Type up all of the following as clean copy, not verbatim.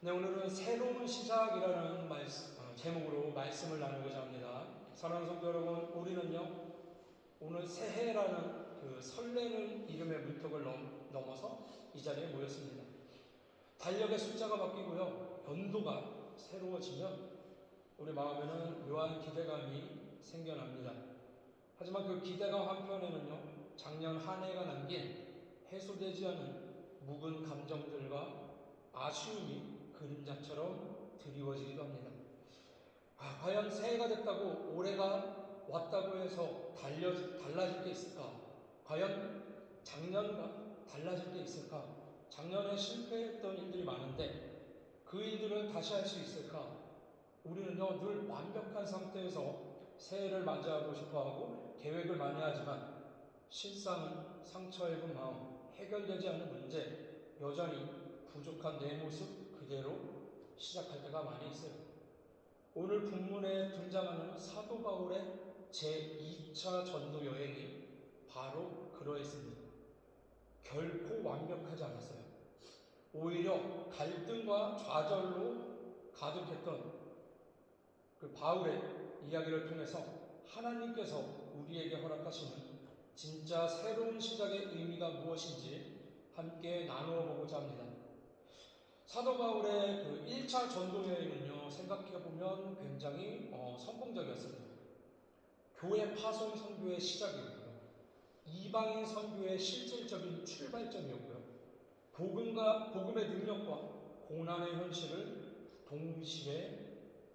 네, 오늘은 새로운 시작이라는 제목으로 말씀을 나누고자 합니다. 사랑하는 성도 여러분, 우리는요, 오늘 새해라는 그 설레는 이름의 문턱을 넘어서 이 자리에 모였습니다. 달력의 숫자가 바뀌고요, 연도가 새로워지면 우리 마음에는 묘한 기대감이 생겨납니다. 하지만 그 기대감 한편에는요, 작년 한 해가 남긴 해소되지 않은 묵은 감정들과 아쉬움이 그림자처럼 드리워지기도 합니다. 과연 새해가 됐다고 올해가 왔다고 해서 달라질 게 있을까? 과연 작년과 달라질 게 있을까? 작년에 실패했던 일들이 많은데 그 일들을 다시 할 수 있을까? 우리는요, 늘 완벽한 상태에서 새해를 맞이하고 싶어하고 계획을 많이 하지만 실상은 상처 입은 마음, 해결되지 않은 문제, 여전히 부족한 내 모습 그대로 시작할 때가 많이 있어요. 오늘 본문에 등장하는 사도 바울의 제2차 전도 여행이 바로 그러했습니다. 결코 완벽하지 않았어요. 오히려 갈등과 좌절로 가득했던 그 바울의 이야기를 통해서 하나님께서 우리에게 허락하시는 진짜 새로운 시작의 의미가 무엇인지 함께 나누어 보고자 합니다. 사도 바울의 그 1차 전도 여행은요, 생각해보면 굉장히 성공적이었습니다. 교회 파송 선교의 시작이었고요. 이방인 선교의 실질적인 출발점이었고요. 복음의 능력과 고난의 현실을 동시에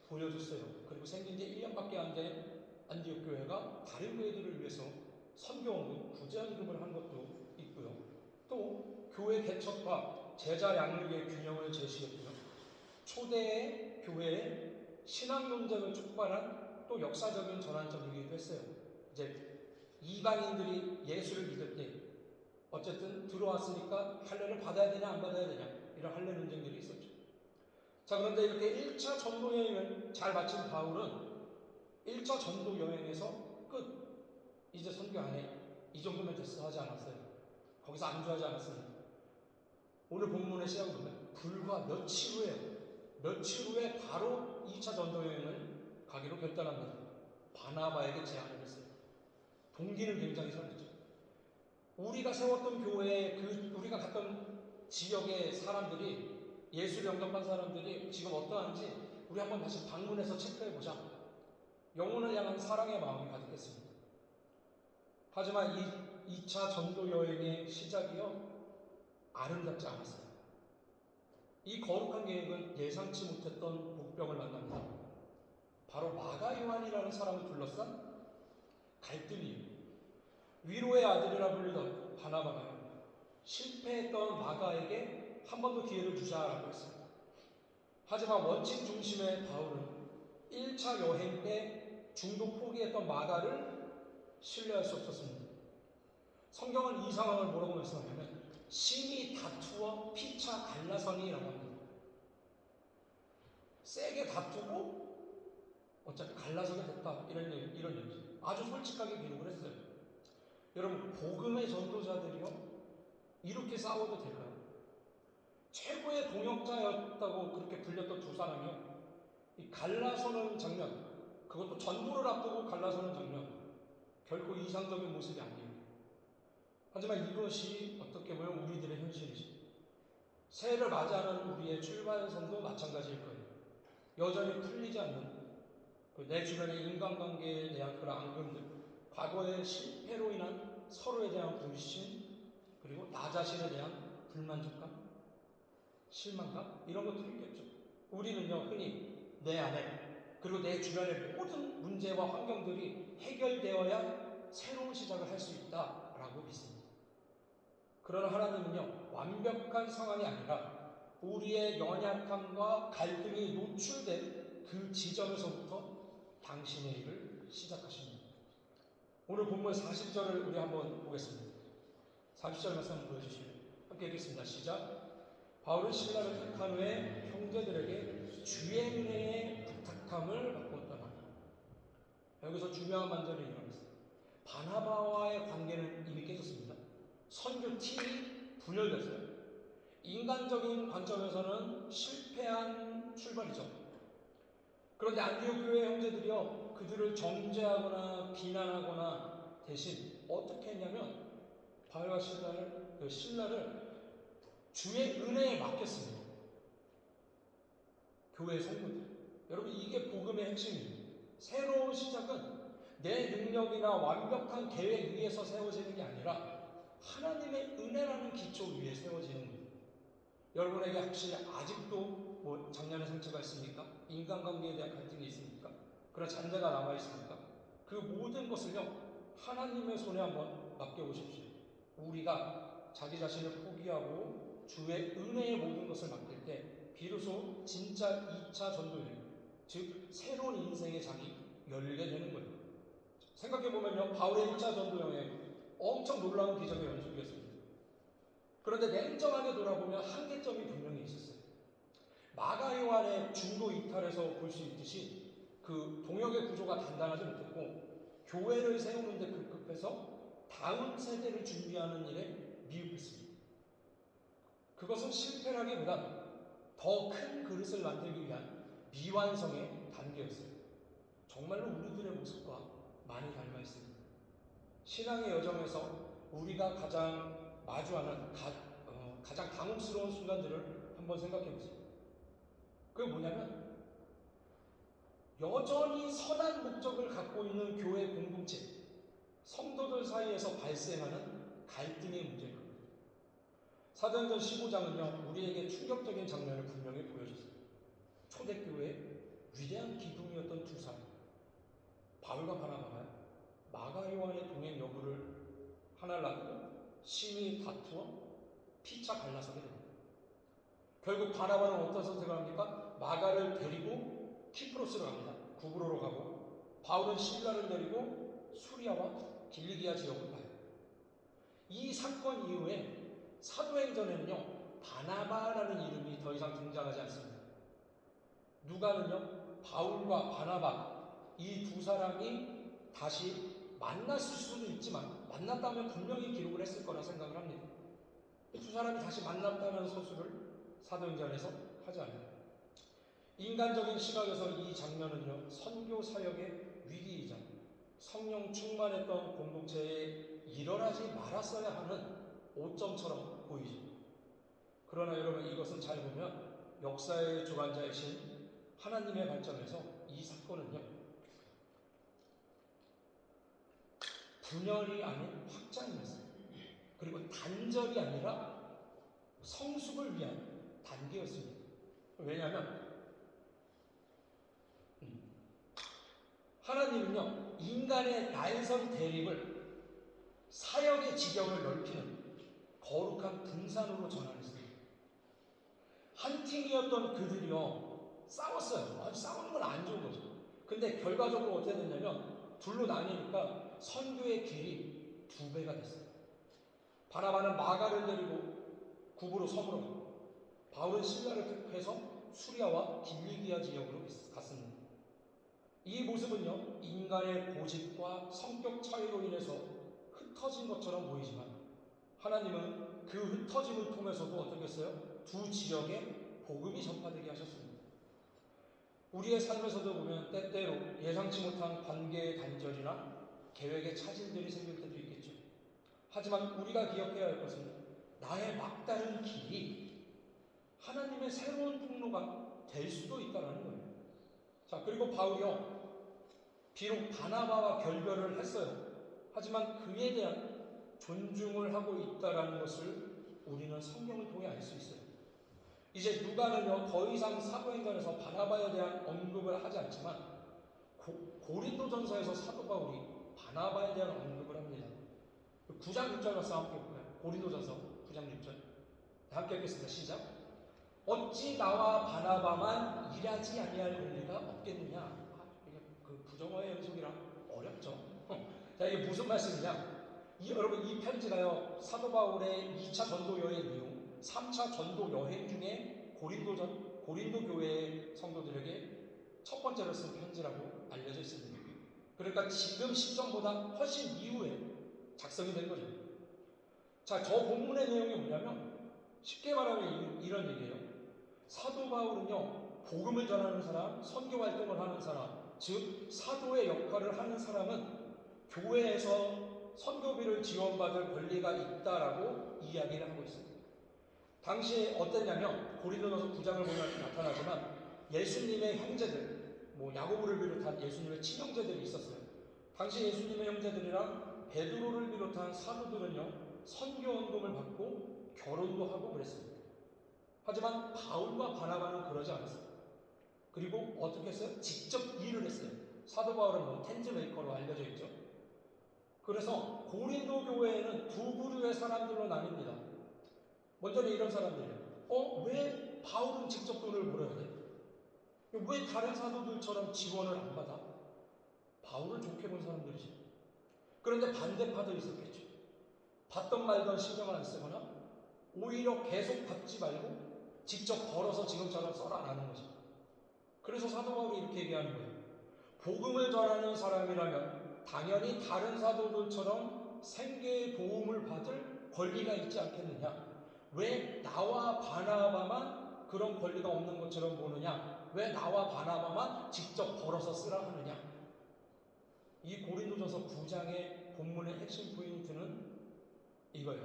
보여줬어요. 그리고 생긴 지 1년밖에 안 된 안디옥 교회가 다른 교회들을 위해서 선교원금, 구제헌금을 한 것도 있고요. 또 교회 개척과 제자 양육의 균형을 제시했고요. 초대의 교회의 신앙 논쟁을 촉발한 또 역사적인 전환점이기도 했어요. 이제 이방인들이 예수를 믿을 때 어쨌든 들어왔으니까 할례를 받아야 되냐 안 받아야 되냐 이런 할례 논쟁들이 있었죠. 자, 그런데 이렇게 1차 전도 여행을 잘 마친 바울은 1차 전도 여행에서 끝. 이제 선교 안 해. 이 정도면 됐어 하지 않았어요. 거기서 안주하지 않았습니다. 오늘 본문의 시작을 보면 불과 며칠 후에 바로 2차 전도 여행을 가기로 결단합니다. 바나바에게 제안을 했어요. 동기는 굉장히 설렜죠. 우리가 세웠던 교회에 우리가 갔던 지역의 사람들이 예수를 영접한 사람들이 지금 어떠한지 우리 한번 다시 방문해서 체크해보자. 영혼을 향한 사랑의 마음이 가득했습니다. 하지만 이 2차 전도 여행의 시작이요, 아름답지 않았어요. 이 거룩한 계획은 예상치 못했던 복병을 만납니다. 바로 마가 요한이라는 사람을 둘러싼 갈등이에요. 위로의 아들이라 불리던 바나바가요, 실패했던 마가에게 한 번 더 기회를 주자라고 했습니다. 하지만 원칙 중심의 바울은 1차 여행 때 중도 포기했던 마가를 신뢰할 수 없었습니다. 성경은 이 상황을 뭐라고 말씀하냐면 심히 다투어 피차 갈라서니라고 합니다. 세게 다투고 어차피 갈라서게 됐다, 이런 얘기죠. 아주 솔직하게 기록을 했어요. 여러분, 복음의 전도자들이요, 이렇게 싸워도 될까요? 최고의 동역자였다고 그렇게 불렸던 두 사람이요, 이 갈라서는 장면, 그것도 전도를 앞두고 갈라서는 장면, 결코 이상적인 모습이 아니에요. 하지만 이것이 어떻게 보면 우리들의 현실이죠. 새해를 맞이하는 우리의 출발선도 마찬가지일 거예요. 여전히 풀리지 않는 내 주변의 인간관계에 대한 그런 앙금들, 과거의 실패로 인한 서로에 대한 불신, 그리고 나 자신에 대한 불만족감, 실망감, 이런 것들이 있겠죠. 우리는요, 흔히 내 안에, 그리고 내 주변의 모든 문제와 환경들이 해결되어야 새로운 시작을 할 수 있다라고 믿습니다. 그러나 하나님은요, 완벽한 상황이 아니라 우리의 연약함과 갈등이 노출된 그 지점에서부터 당신의 일을 시작하십니다. 오늘 본문 40절을 우리 한번 보겠습니다. 40절 말씀 한번 보여주시면 함께 읽겠습니다. 시작. 바울은 신라를 택한 후에 형제들에게 주의 은혜의 부탁함을 받고 떠나. 여기서 중요한 반전이 일어났어요. 바나바와의 관계는 이미 깨졌습니다. 선교 팀이 분열됐어요. 인간적인 관점에서는 실패한 출발이죠. 그런데 안디옥 교회 형제들이요, 그들을 정죄하거나 비난하거나 대신 어떻게 했냐면 바울과 신라를 주의 은혜에 맡겼습니다. 교회 성도들. 여러분, 이게 복음의 핵심이에요. 새로운 시작은 내 능력이나 완벽한 계획 위에서 세워지는 게 아니라 하나님의 은혜라는 기초 위에 세워지는 거예요. 여러분에게 혹시 아직도 뭐 작년에 상처가 있습니까? 인간관계에 대한 갈등이 있습니까? 그런 잔재가 남아 있습니까? 그 모든 것을요, 하나님의 손에 한번 맡겨보십시오. 우리가 자기 자신을 포기하고 주의 은혜의 모든 것을 맡길 때 비로소 진짜 2차 전도여행, 즉 새로운 인생의 장이 열리게 되는 거예요. 생각해보면요, 바울의 1차 전도여행 엄청 놀라운 기적의 연속이었습니다. 그런데 냉정하게 돌아보면 한계점이 분명히 있었어요. 마가 요한의 중도 이탈에서 볼 수 있듯이 그 동역의 구조가 단단하지 못했고 교회를 세우는 데 급급해서 다음 세대를 준비하는 일에 미흡했습니다. 그것은 실패라기보다 더 큰 그릇을 만들기 위한 미완성의 단계였어요. 정말로 우리들의 모습과 많이 닮아 있습니다. 신앙의 여정에서 우리가 가장 마주하는 가장 당혹스러운 순간들을 한번 생각해 보세요. 그게 뭐냐면 여전히 선한 목적을 갖고 있는 교회 공동체, 성도들 사이에서 발생하는 갈등의 문제일 겁니다. 사도행전 15장은요, 우리에게 충격적인 장면을 분명히 보여줬어요. 초대교회의 위대한 기둥이었던 두 사람, 바울과 바나바가 마가 요한의 동행 여부를 하나를 놔두고 심히 다투어 피차 갈라서게 됩니다. 결국 바나바는 어떤 선택을 합니까? 마가를 데리고 키프로스로 갑니다. 구브로로 가고, 바울은 실라를 데리고 수리아와 길리기아 지역을 가요. 이 사건 이후에 사도행전에는요, 바나바라는 이름이 더 이상 등장하지 않습니다. 누가는요, 바울과 바나바 이 두 사람이 다시 만났을 수도 있지만 만났다면 분명히 기록을 했을 거라 생각을 합니다. 두 사람이 다시 만났다는 서술을 사도행전에서 하지 않아요. 인간적인 시각에서 이 장면은요, 선교 사역의 위기이자 성령 충만했던 공동체에 일어나지 말았어야 하는 오점처럼 보이죠. 그러나 여러분, 이것은 잘 보면 역사의 주관자이신 하나님의 관점에서 이 사건은요, 분열이 아닌 확장이었어요. 그리고 단절이 아니라 성숙을 위한 단계였습니다. 왜냐하면 하나님은요, 인간의 날선 대립을 사역의 지경을 넓히는 거룩한 분산으로 전환했습니다. 한 팀이었던 그들이요, 싸웠어요. 아주 싸우는 건 안 좋은 거죠. 근데 결과적으로 어떻게 됐냐면 둘로 나뉘니까 선교의 길이 2배가 됐어요. 바나바는 마가를 데리고 구브로 섬으로 가고, 바울은 실라를 택해서 수리아와 길리기아 지역으로 갔습니다. 이 모습은요, 인간의 고집과 성격 차이로 인해서 흩어진 것처럼 보이지만 하나님은 그 흩어짐을 통해서도 어떻게 했어요? 두 지역에 복음이 전파되게 하셨습니다. 우리의 삶에서도 보면 때때로 예상치 못한 관계의 단절이나 계획의 차질들이 생길 때도 있겠죠. 하지만 우리가 기억해야 할 것은 나의 막다른 길이 하나님의 새로운 통로가 될 수도 있다는 거예요. 자, 그리고 바울이요, 비록 바나바와 결별을 했어요. 하지만 그에 대한 존중을 하고 있다는 것을 우리는 성경을 통해 알 수 있어요. 이제 누가는요, 더 이상 사도행전에서 바나바에 대한 언급을 하지 않지만 고린도전서에서 사도 바울이 바나바에 대한 언급을 합니다. 9장 6절 말씀 함께 볼까요? 고린도전서 9장 6절 함께 읽겠습니다. 시작. 어찌 나와 바나바만 일하지 아니할 권리가 없겠느냐. 이게 그 부정어의 연속이라 어렵죠. 자, 이게 무슨 말씀이냐. 여러분, 이 편지가요, 사도 바울의 2차 전도 여행 이후 3차 전도 여행 중에 고린도 교회의 성도들에게 첫 번째로 쓴 편지라고 알려져 있습니다. 그러니까 지금 시점보다 훨씬 이후에 작성이 된 거죠. 자, 저 본문의 내용이 뭐냐면 쉽게 말하면 이런 얘기예요. 사도 바울은요, 복음을 전하는 사람, 선교 활동을 하는 사람, 즉 사도의 역할을 하는 사람은 교회에서 선교비를 지원받을 권리가 있다라고 이야기를 하고 있습니다. 당시에 어땠냐면 고린도전서 9장을 보면 나타나지만 예수님의 형제들, 야고보를 비롯한 예수님의 친형제들이 있었어요. 당시 예수님의 형제들이랑 베드로를 비롯한 사도들은요 선교원금을 받고 결혼도 하고 그랬습니다. 하지만 바울과 바나바는 그러지 않았어요. 그리고 어떻게 했어요? 직접 일을 했어요. 사도 바울은 텐트 메이커로 알려져 있죠. 그래서 고린도 교회에는 두 부류의 사람들로 나뉩니다. 먼저는 이런 사람들이에요. 왜 바울은 직접 돈을 벌어야 돼? 왜 다른 사도들처럼 지원을 안 받아? 바울을 좋게 본 사람들이지. 그런데 반대파도 있었겠죠. 받던 말던 신경을 안 쓰거나 오히려 계속 받지 말고 직접 벌어서 지금처럼 써라라는 거죠. 그래서 사도 바울이 이렇게 얘기하는 거예요. 복음을 전하는 사람이라면 당연히 다른 사도들처럼 생계의 도움을 받을 권리가 있지 않겠느냐? 왜 나와 바나바만 그런 권리가 없는 것처럼 보느냐? 왜 나와 바나바만 직접 벌어서 쓰라 하느냐? 이 고린도전서 9장의 본문의 핵심 포인트는 이거예요.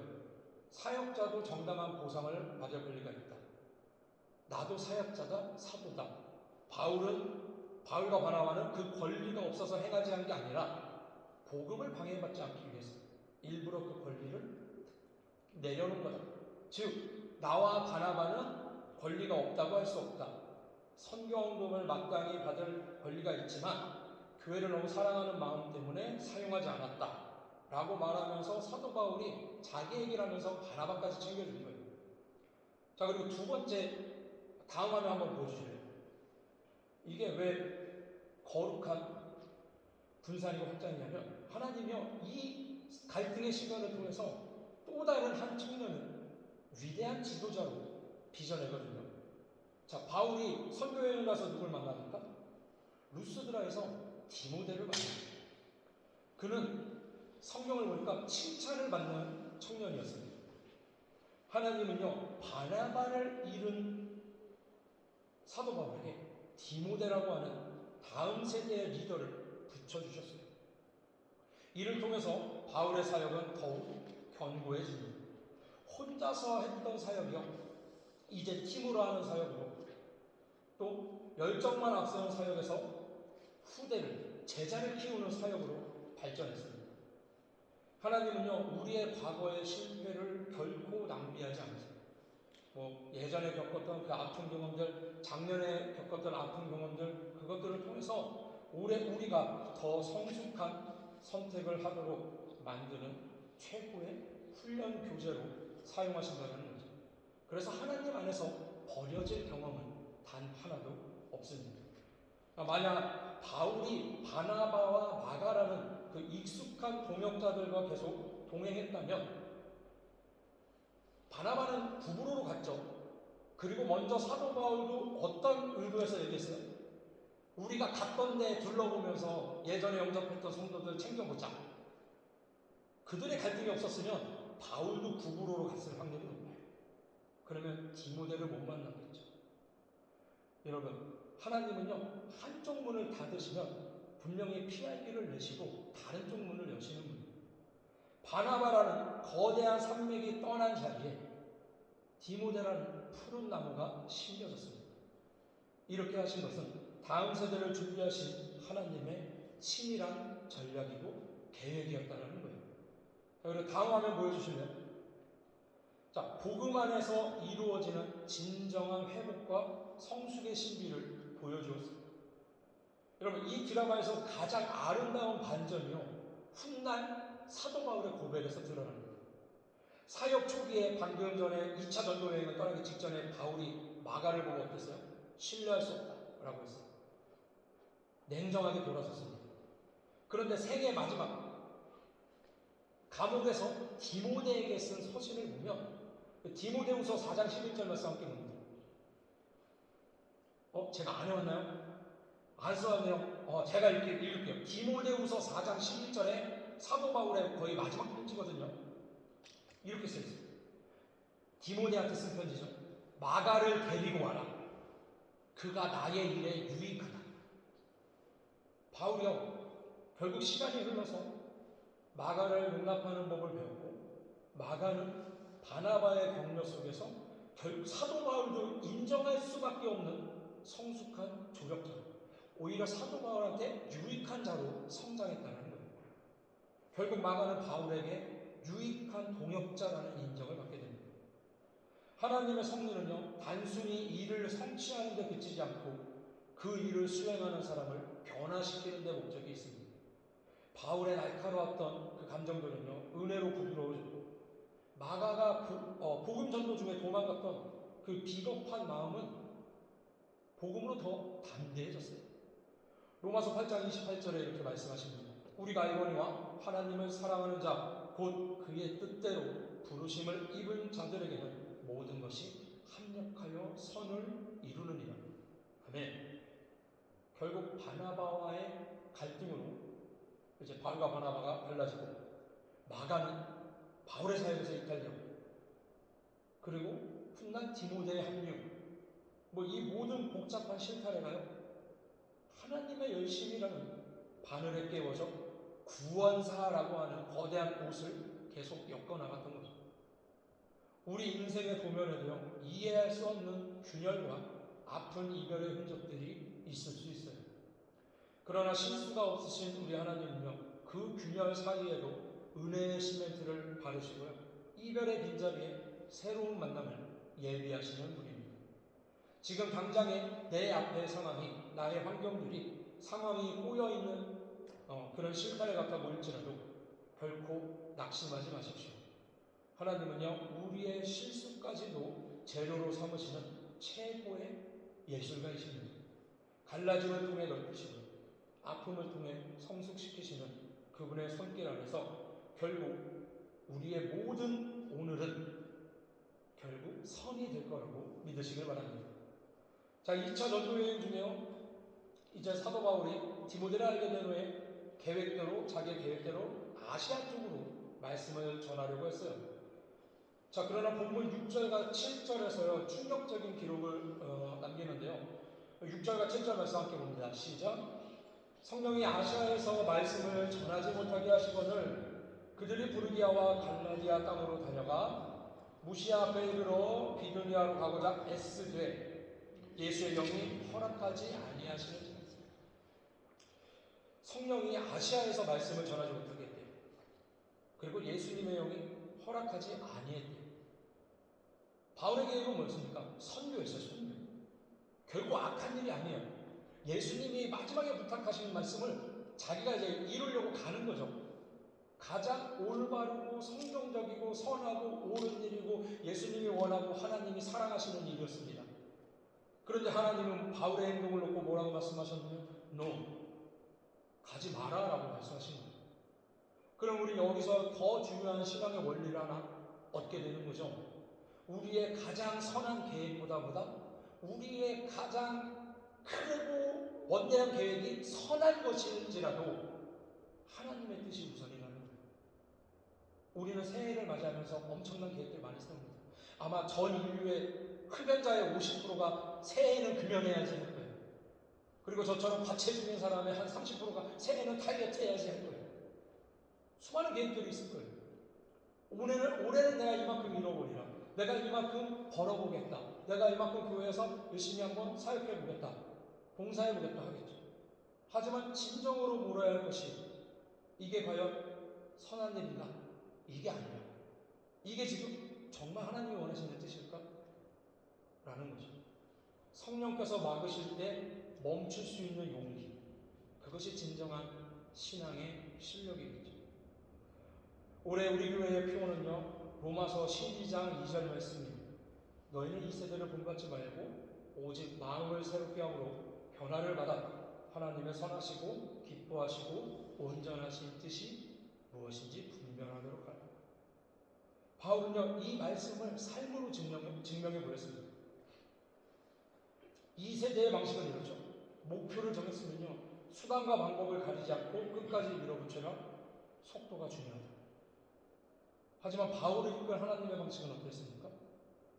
사역자도 정당한 보상을 받을 권리가 있다. 나도 사역자다, 사도다. 바울과 바나바는 그 권리가 없어서 행하지 한 게 아니라 복음을 방해받지 않기 위해서 일부러 그 권리를 내려놓은 거다. 즉 나와 바나바는 권리가 없다고 할 수 없다. 선교헌금을 마땅히 받을 권리가 있지만 교회를 너무 사랑하는 마음 때문에 사용하지 않았다 라고 말하면서 사도 바울이 자기 얘기를 하면서 바나바까지 챙겨준 거예요. 자, 그리고 두 번째, 다음 화면 한번 보여주실래요? 이게 왜 거룩한 분산이고 확장이냐면 하나님이요 이 갈등의 시간을 통해서 또 다른 한 청년을 위대한 지도자로 빚어내거든요. 자, 바울이 선교여행 가서 누굴 만납니까? 루스드라에서 디모데를 만납니다. 그는 성경을 보니까 칭찬을 받는 청년이었습니다. 하나님은요 바나바를 잃은 사도 바울에게 디모데라고 하는 다음 세대의 리더를 붙여주셨어요. 이를 통해서 바울의 사역은 더욱 견고해집니다. 혼자서 했던 사역이요 이제 팀으로 하는 사역으로, 또 열정만 앞서는 사역에서 후대를, 제자를 키우는 사역으로 발전했습니다. 하나님은요 우리의 과거의 실패를 결코 낭비하지 않으세요. 예전에 겪었던 그 아픈 경험들, 작년에 겪었던 아픈 경험들, 그것들을 통해서 올해 우리가 더 성숙한 선택을 하도록 만드는 최고의 훈련 교재로 사용하신다는 거죠. 그래서 하나님 안에서 버려질 경험은 단 하나도 없습니다. 만약 바울이 바나바와 마가라는 그 익숙한 동역자들과 계속 동행했다면 바나바는 구브로로 갔죠. 그리고 먼저 사도 바울도 어떤 의도에서 얘기했어요? 우리가 갔던 데 둘러보면서 예전에 영접했던 성도들 챙겨보자. 그들의 갈등이 없었으면 바울도 구브로로 갔을 확률이 높아요. 그러면 디모데를 못 만났겠죠. 여러분, 하나님은요 한쪽 문을 닫으시면 분명히 피할 길을 내시고 다른 쪽 문을 여시는 분이에요. 바나바라는 거대한 산맥이 떠난 자리에 디모데라는 푸른 나무가 심겨졌습니다. 이렇게 하신 것은 다음 세대를 준비하신 하나님의 치밀한 전략이고 계획이었다는 거예요. 그리고 다음 화면 보여주시면, 자, 복음 안에서 이루어지는 진정한 회복과 성숙의 신비를 보여주었습니다. 여러분, 이 드라마에서 가장 아름다운 반전이요 훗날 사도 바울의 고백에서 드러납니다. 사역 초기에 방금 전에 2차 전도 여행을 떠나기 직전에 바울이 마가를 보고 어땠어요? 신뢰할 수 없다 라고 했어요. 냉정하게 돌아섰습니다. 그런데 생애 마지막 감옥에서 디모데에게 쓴 서신을 보면 디모데후서 4장 11절 말씀 함께 봅니다. 제가 안 해왔나요? 안 써왔네요. 제가 읽을게요. 디모데후서 4장 11절에 사도 바울의 거의 마지막 편지거든요. 이렇게 써있어요. 디모데한테 쓴 편지죠. 마가를 데리고 와라. 그가 나의 일에 유익하다. 바울이요, 결국 시간이 흘러서 마가를 용납하는 법을 배웠고, 마가는 바나바의 격려 속에서 결국 사도 바울도 인정할 수밖에 없는 성숙한 조력자, 오히려 사도 바울한테 유익한 자로 성장했다는 거예요. 결국 마가는 바울에게 유익한 동역자라는 인정을 받게 됩니다. 하나님의 섭리는요, 단순히 일을 성취하는 데 그치지 않고 그 일을 수행하는 사람을 변화시키는 데 목적이 있습니다. 바울의 날카로웠던 그 감정들은요, 은혜로 부드러워지고, 마가가 복음 전도 중에 도망갔던 그 비겁한 마음은 복음으로 더 담대해졌어요. 로마서 8장 28절에 이렇게 말씀하십니다. 우리가 알거니와 하나님을 사랑하는 자, 곧 그의 뜻대로 부르심을 입은 자들에게는 모든 것이 합력하여 선을 이루느니라. 아멘. 결국 바나바와의 갈등으로 이제 바울과 바나바가 갈라지고, 마가는 바울의 사역에서 이탈되고, 그리고 훗날 디모데의 합류, 이 모든 복잡한 실타래가요, 하나님의 열심이라는 바늘에 깨워져 구원사라고 하는 거대한 옷을 계속 엮어나갔던 거죠. 우리 인생의 도면에도요, 이해할 수 없는 균열과 아픈 이별의 흔적들이 있을 수 있어요. 그러나 실수가 없으신 우리 하나님은요, 그 균열 사이에도 은혜의 시멘트를 바르시고요, 이별의 빈자리에 새로운 만남을 예비하시는 분입니다. 지금 당장에 내 앞의 상황이, 나의 상황이 꼬여있는 그런 실타래 같아 보일지라도 결코 낙심하지 마십시오. 하나님은요, 우리의 실수까지도 재료로 삼으시는 최고의 예술가이십니다. 갈라짐을 통해 넓히시고 아픔을 통해 성숙시키시는 그분의 손길 안에서 결국 우리의 모든 오늘은 결국 선이 될 거라고 믿으시길 바랍니다. 자, 2차 전도여행 중에요, 이제 사도 바울이 디모데를 알게 된 후에 자기 계획대로 아시아 쪽으로 말씀을 전하려고 했어요. 자, 그러나 본문 6절과 7절에서요, 충격적인 기록을 남기는데요. 6절과 7절 말씀 함께 봅니다. 시작. 성령이 아시아에서 말씀을 전하지 못하게 하시거늘 그들이 부르기아와 갈라디아 땅으로 다녀가 무시아 앞에 이르러 비두니아로 가고자 애쓰되 예수의 영이 허락하지 아니하시는. 성령이 아시아에서 말씀을 전하지 못하게 했대요. 그리고 예수님의 영이 허락하지 아니했대요. 바울의 계획은 뭐였습니까? 선교였어요. 선교. 결국 악한 일이 아니에요. 예수님이 마지막에 부탁하신 말씀을 자기가 이제 이루려고 가는 거죠. 가장 올바르고 성경적이고 선하고 옳은 일이고 예수님이 원하고 하나님이 사랑하시는 일이었습니다. 그런데 하나님은 바울의 행동을 놓고 뭐라고 말씀하셨냐면 No, 가지 마라 라고 말씀하신 거예요. 그럼 우리 여기서 더 중요한 신앙의 원리를 하나 얻게 되는 거죠. 우리의 가장 선한 계획보다 우리의 가장 크고 원대한 계획이 선한 것일지라도 하나님의 뜻이 우선이라는 거예요. 우리는 새해를 맞이하면서 엄청난 계획들 많이 세웁니다. 아마 전 인류의 흡연자의 50%가 새해에는 금연해야지 할 거예요. 그리고 저처럼 과체중인 사람의 한 30%가 새해에는 다이어트 해야지 할 거예요. 수많은 계획들이 있을 거예요. 올해는 내가 이만큼 잃어버리라. 내가 이만큼 벌어보겠다. 내가 이만큼 교회에서 열심히 한번 사역해보겠다. 봉사해보겠다 하겠죠. 하지만 진정으로 물어야 할 것이 이게 과연 선한 일인가? 이게 아니라 이게 지금 정말 하나님이 원하시는 뜻일까? 라는 거죠. 성령께서 막으실 때 멈출 수 있는 용기, 그것이 진정한 신앙의 실력이겠죠. 올해 우리 교회의 표어는요, 로마서 12장 2절 말씀입니다. 너희는 이 세대를 본받지 말고 오직 마음을 새롭게 함으로 변화를 받아 하나님의 선하시고 기뻐하시고 온전하신 뜻이 무엇인지 분별하도록 하라. 바울은요, 이 말씀을 삶으로 증명해 보였습니다. 이 세대의 방식은 이렇죠. 목표를 정했으면요, 수단과 방법을 가리지 않고 끝까지 밀어붙여라. 속도가 중요하다. 하지만 바울을 이끌 하나님의 방식은 어땠습니까?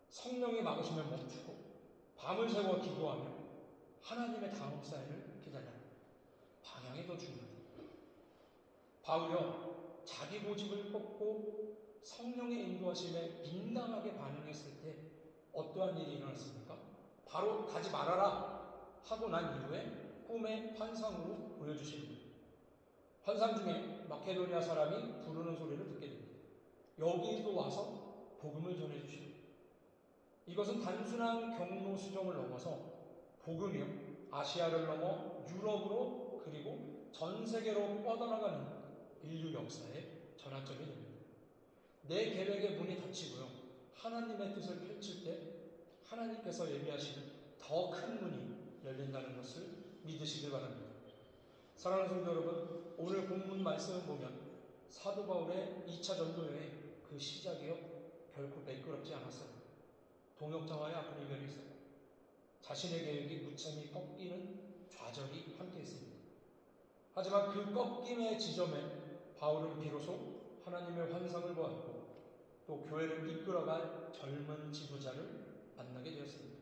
성령이 막으시면 멈추고 밤을 새워 기도하며 하나님의 다음 사인을 기다려라. 방향이 더 중요합니다. 바울이요, 자기 고집을 꺾고 성령의 인도하심에 민감하게 반응했을 때 어떠한 일이 일어났습니까? 바로 가지 말아라 하고 난 이후에 꿈의 환상으로 보여주십니다. 환상 중에 마케도니아 사람이 부르는 소리를 듣게 됩니다. 여기도 와서 복음을 전해주시오. 이것은 단순한 경로 수정을 넘어서 복음이요, 아시아를 넘어 유럽으로 그리고 전 세계로 뻗어나가는 인류 역사의 전환점이 됩니다. 내 계획의 문이 닫히고요, 하나님의 뜻을 펼칠 때 하나님께서 예비하시는 더 큰 문이 열린다는 것을 믿으시길 바랍니다. 사랑하는 성도 여러분, 오늘 본문 말씀을 보면 사도 바울의 2차 전도 여행 그 시작이요, 결코 매끄럽지 않았어요. 동역자와의 아픈 이별이 있어요. 자신의 계획이 무참히 꺾이는 좌절이 함께 있습니다. 하지만 그 꺾임의 지점에 바울은 비로소 하나님의 환상을 보았고 또 교회를 이끌어갈 젊은 지도자를 만나게 되었습니다.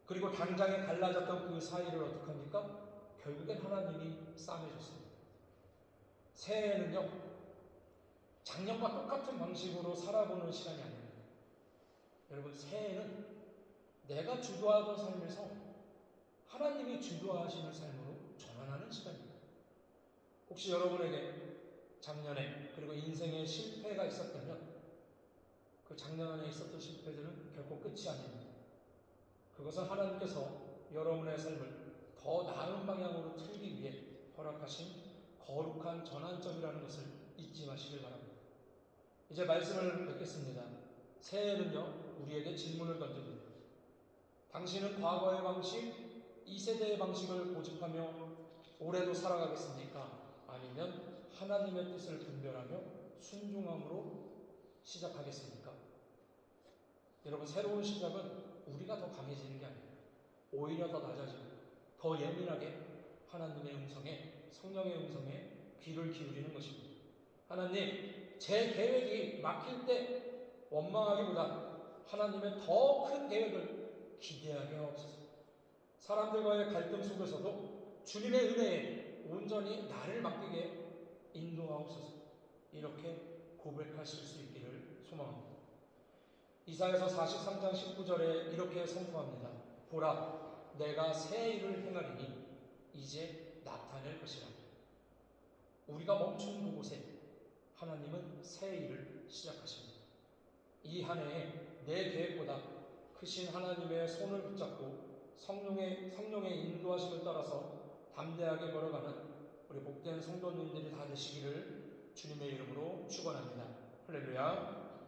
그리고 당장에 갈라졌던 그 사이를 어떻게 합니까? 결국엔 하나님이 싸매줬습니다. 새해에는요, 작년과 똑같은 방식으로 살아보는 시간이 아닙니다. 여러분, 새해는 내가 주도하던 삶에서 하나님이 주도하시는 삶으로 전환하는 시간입니다. 혹시 여러분에게 작년에 그리고 인생에 실패가 있었다면 그 작년 안에 있었던 실패들은 결코 끝이 아닙니다. 그것은 하나님께서 여러분의 삶을 더 나은 방향으로 틀기 위해 허락하신 거룩한 전환점이라는 것을 잊지 마시길 바랍니다. 이제 말씀을 뵙겠습니다. 새해는요, 우리에게 질문을 던집니다. 당신은 과거의 방식, 이 세대의 방식을 고집하며 올해도 살아가겠습니까? 아니면 하나님의 뜻을 분별하며 순종함으로 시작하겠습니까? 여러분, 새로운 시작은 우리가 더 강해지는 게 아니에요. 오히려 더 낮아지고 더 예민하게 하나님의 음성에, 성령의 음성에 귀를 기울이는 것입니다. 하나님, 제 계획이 막힐 때 원망하기보다 하나님의 더 큰 계획을 기대하게 하옵소서. 사람들과의 갈등 속에서도 주님의 은혜에 온전히 나를 맡기게 인도하옵소서. 이렇게 고백하실 수 있기를 소망합니다. 이사야서 43장 19절에 이렇게 선포합니다. 보라, 내가 새 일을 행하리니 이제 나타낼 것이라. 우리가 멈춘 그곳에 하나님은 새 일을 시작하십니다. 이 한 해에 내 계획보다 크신 하나님의 손을 붙잡고 성령의 인도하심을 따라서 담대하게 걸어가는 우리 복된 성도님들이 다 되시기를 주님의 이름으로 축원합니다. 할렐루야.